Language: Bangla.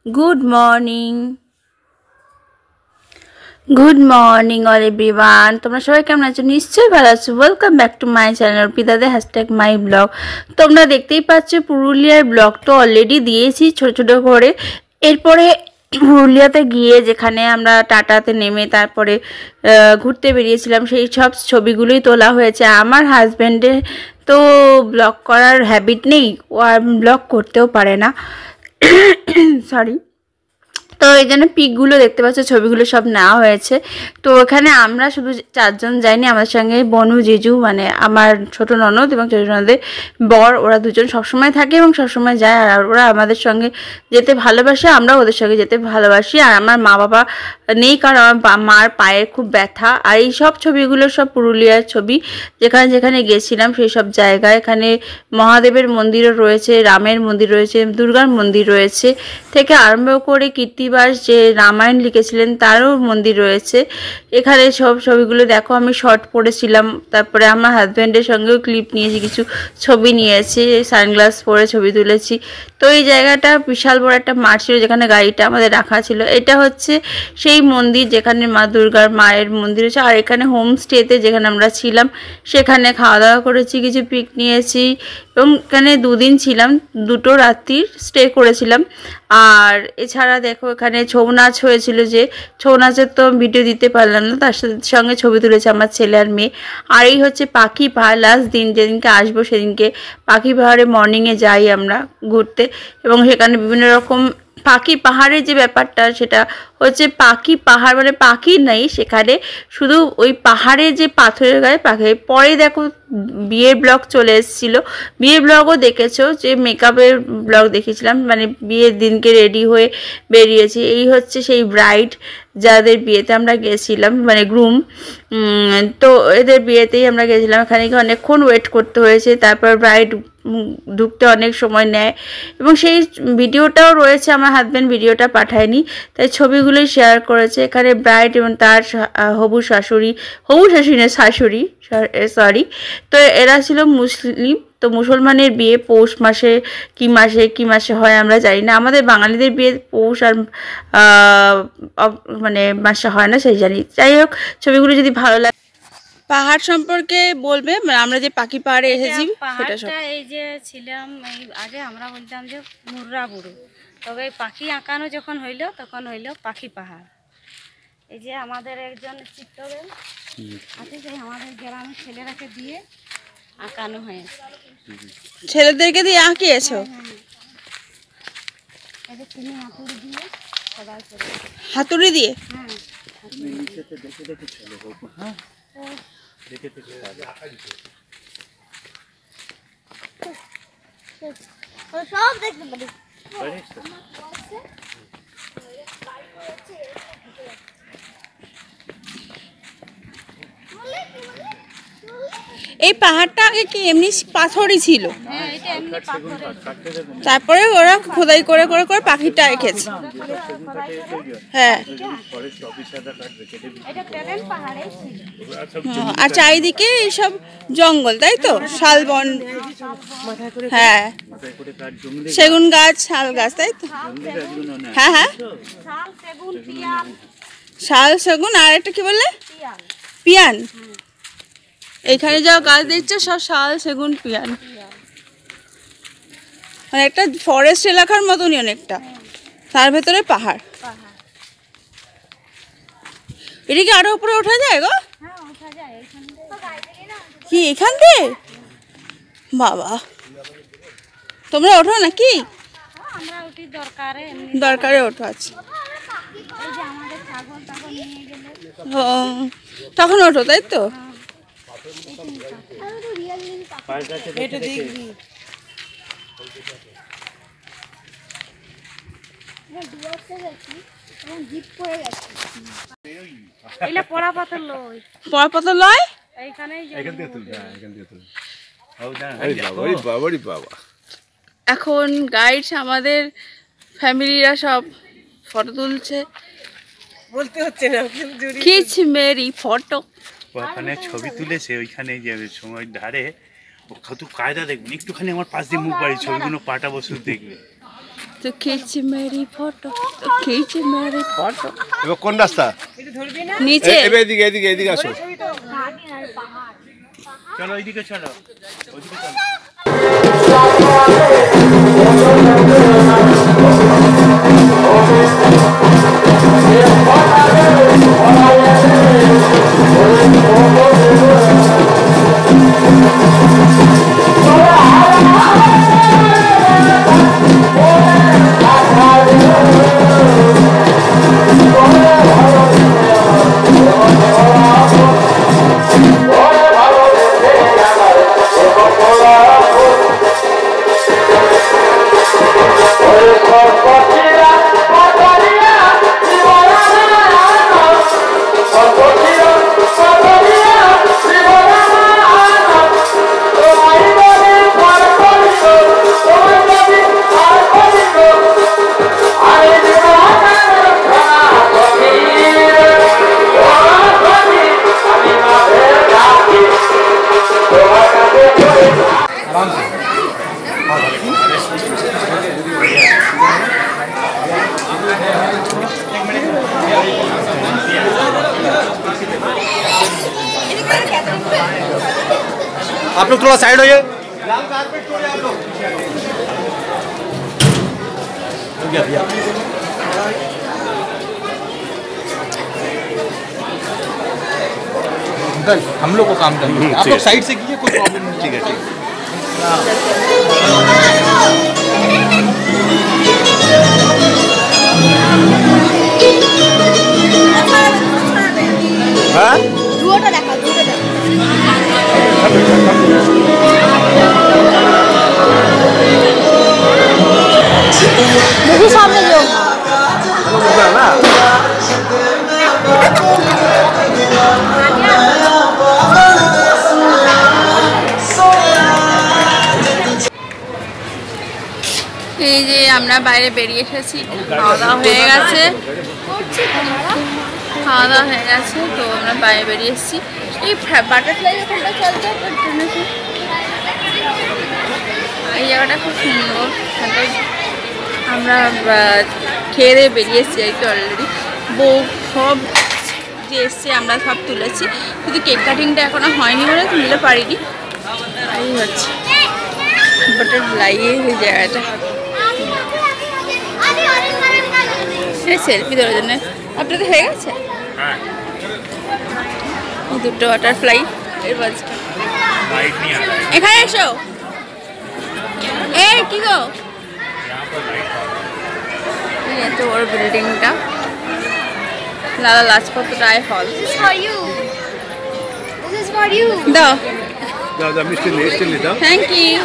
Good morning. Good morning all everyone. তোমরা সবাই কেমন আছো? নিশ্চয়ই ভালো আছো। Welcome back to my channel পিতাদে #মাই ব্লগ। তোমরা দেখতেই পাচ্ছ পুরুলিয়ার ব্লগটা অলরেডি দিয়েছি ছোট ছোট করে। এরপরে পুরুলিয়াতে গিয়ে যেখানে আমরা টাটাতে নেমে তারপরে ঘুরতে বেরিয়েছিলাম সেই সব ছবিগুলোই তোলা হয়েছে। আমার হাজব্যান্ডের তো ব্লগ করার হ্যাবিট নেই, ও আর ব্লগ করতেও পারে না, সরি। তো এই জন্য পিকগুলো দেখতে পাচ্ছ, ছবিগুলো সব নেওয়া হয়েছে। তো ওখানে আমরা শুধু 4 জন যাইনি, আমাদের সঙ্গে বনু জিজু মানে আমার ছোট ননদ এবং ছোট ননদের বর, ওরা দুজন সবসময় থাকে এবং সবসময় যায়। আর ওরা আমাদের সঙ্গে যেতে ভালোবাসে, আমরাও ওদের সঙ্গে যেতে ভালোবাসি। আর আমার মা বাবা নেই, কারণ আমার মার পায়ের খুব ব্যথা। আর এই সব ছবিগুলো সব পুরুলিয়ার ছবি, যেখানে যেখানে গেছিলাম সেই সব জায়গায়। এখানে মহাদেবের মন্দিরও রয়েছে, রামের মন্দির রয়েছে, দুর্গার মন্দির রয়েছে, থেকে আরম্ভ করে কীর্তিবাস যে রামায়ণ লিখেছিলেন তারও মন্দির রয়েছে। এখানে সব ছবিগুলো দেখো, আমি শর্ট পরেছিলাম, তারপরে আমার হাজব্যান্ডের সঙ্গেও ক্লিপ নিয়েছি, কিছু ছবি নিয়েছি, সানগ্লাস পরে ছবি তুলেছি। তো এই জায়গাটা বিশাল বড় একটা মাঠ ছিল যেখানে গাড়িটা আমাদের রাখা ছিল। এটা হচ্ছে সেই মন্দির যেখানে মা দুর্গার মায়ের মন্দির আছে। আর এখানে হোমস্টেতে যেখানে আমরা ছিলাম সেখানে খাওয়া দাওয়া করেছি, কিছু পিক নিয়েছি এবং এখানে 2 দিন ছিলাম, 2 রাত্রির স্টে করেছিলাম। আর এছাড়া দেখো এখানে ছৌ নাচ হয়েছিল, যে ছৌ নাচের তো ভিডিও দিতে পারলাম না, তার সঙ্গে ছবি তুলেছে আমার ছেলে আর মেয়ে। আর এই হচ্ছে পাখি পাহাড়, লাস্ট দিন যেদিনকে আসবো সেদিনকে পাখি পাহাড়ে মর্নিংয়ে যাই আমরা ঘুরতে, এবং সেখানে বিভিন্ন রকম পাখি পাহাড়ের যে ব্যাপারটা সেটা হচ্ছে পাখি পাহাড় মানে পাখি নেই সেখানে, শুধু ওই পাহাড়ে যে পাথরের গায়ে পাখি। পরে দেখো বিয়ের ব্লগ চলে এসেছিলো, বিয়ের ব্লগও দেখেছো, যে মেকআপের ব্লগ দেখেছিলাম, মানে বিয়ের দিনকে রেডি হয়ে বেরিয়েছি। এই হচ্ছে সেই ব্রাইড যাদের বিয়েতে আমরা গেছিলাম, মানে গ্রুম। তো এদের বিয়েতেই আমরা গেছিলাম। এখানে গিয়ে অনেকক্ষণ ওয়েট করতে হয়েছে, তারপর ব্রাইড ঢুকতে অনেক সময় নেয়, এবং সেই ভিডিওটাও রয়েছে। আমার হাজব্যান্ড ভিডিওটা পাঠায়নি, তাই ছবিগুলোই শেয়ার করেছে। এখানে ব্রাইড এবং তার হবু শাশুড়ি না শাশুড়ি, সরি। তো এরা ছিল মুসলিম, তো মুসলমানের বিয়ে পৌষ মাসে কি মাসে হয় আমরা জানি না। আমাদের বাঙালিদের বিয়ে পৌষ আর মানে মাসে হয় না, সেই জানি। যাই হোক, ছবিগুলো যদি ভালো লাগে পাহাড় সম্পর্কে বলবে, আমরা যে পাখি পাহাড়ে এসেছি সেটা সব। এই যে ছিলাম এই আগে আমরা বলতাম যে মুর্রা বুড়ো, তবে এই পাখি আঁকানো যখন হইলো তখন হইলো পাখি পাহাড়। এই যে আমাদের একজন চিত্তরের আছে, যে আমাদের গ্রামের ছেলেরাকে দিয়ে আঁকানো হয়েছে। ছেলেদেরকে দিয়ে আঁকিয়েছো? এই যে তিনি হাতুড়ি দিয়ে সবাই করে, হাতুড়ি দিয়ে? সব দেখতে পারি। এই পাহাড়টা আগে কি এমনি পাথরই ছিল? তারপরে ওরা খোদাই করে করে করে পাখিটা এঁকেছে। হ্যাঁ, আর চারিদিকে এইসব জঙ্গল, তাই তো? শালবন, হ্যাঁ, সেগুন গাছ, শাল গাছ, তাই তো? হ্যাঁ হ্যাঁ, শাল সেগুন, আর একটা কি বললে? পিয়ান। এইখানে যা গাছ দেখছো সব শাল সেগুন পিয়ান, মানে একটা ফরেস্ট এলাকার মতনই অনেকটা, তার ভেতরে পাহাড়। এদিকে আরো উপরে ওঠা যায় গো? কি এখান থেকে? বাবা, তোমরা ওঠো নাকি? দরকারে ওঠো। আচ্ছা, তখন ওঠো, তাই তো? এখন গাইড আমাদের ফ্যামিলিরা সব ফটো তুলছে, বলতে হচ্ছে না, খিচ মেরি ফটো। ওখানে ছবি তুলেছে, ওইখানে যাবে সময় ধারে কত কায়দা দেখবেন। একটুখানি আমার পাশ দিয়ে মুখ বাড়ি, ছবিগুলো পাটা বসে দেখবে। তো खींच मेरी फोटो तो खींच मेरी फोटो এবার কোন রাস্তা नीचे এবার এদিকে এদিকে এদিকে আসো চলো ওইদিকে চলো ওইদিকে চলো आप लोग थोड़ा साइड होइए अंकल हम लोग को काम करना है आप लोग साइड से कीजिए कोई प्रॉब्लम नहीं ठीक है ठीक हाँ मुझे सामने जो ना এই যে আমরা বাইরে বেরিয়ে এসেছি খাওয়া দাওয়া হয়ে গেছে তো আমরা বাইরে বেরিয়ে এসেছি এই বাটারফ্লাই ওখানটা চলছে এই জায়গাটা খুব সুন্দর আমরা খেয়ে দিয়ে বেরিয়ে এসেছি আর কি অলরেডি বউ সব যে এসছে আমরা সব তুলেছি কিন্তু কেক কাটিংটা এখনো হয়নি বলে তুলতে পারিনি এই হচ্ছে বাটারফ্লাই এই জায়গাটা সেলফি দেওয়ার জন্য আপনাদের হয়ে গেছে দুটো বাটারফ্লাই এর বাজটা এখানে এসো কি গো এত বড় বিল্ডিংটা লালা লাজপত রায় হল দাও দাদা মিষ্টি দাও থ্যাংক ইউ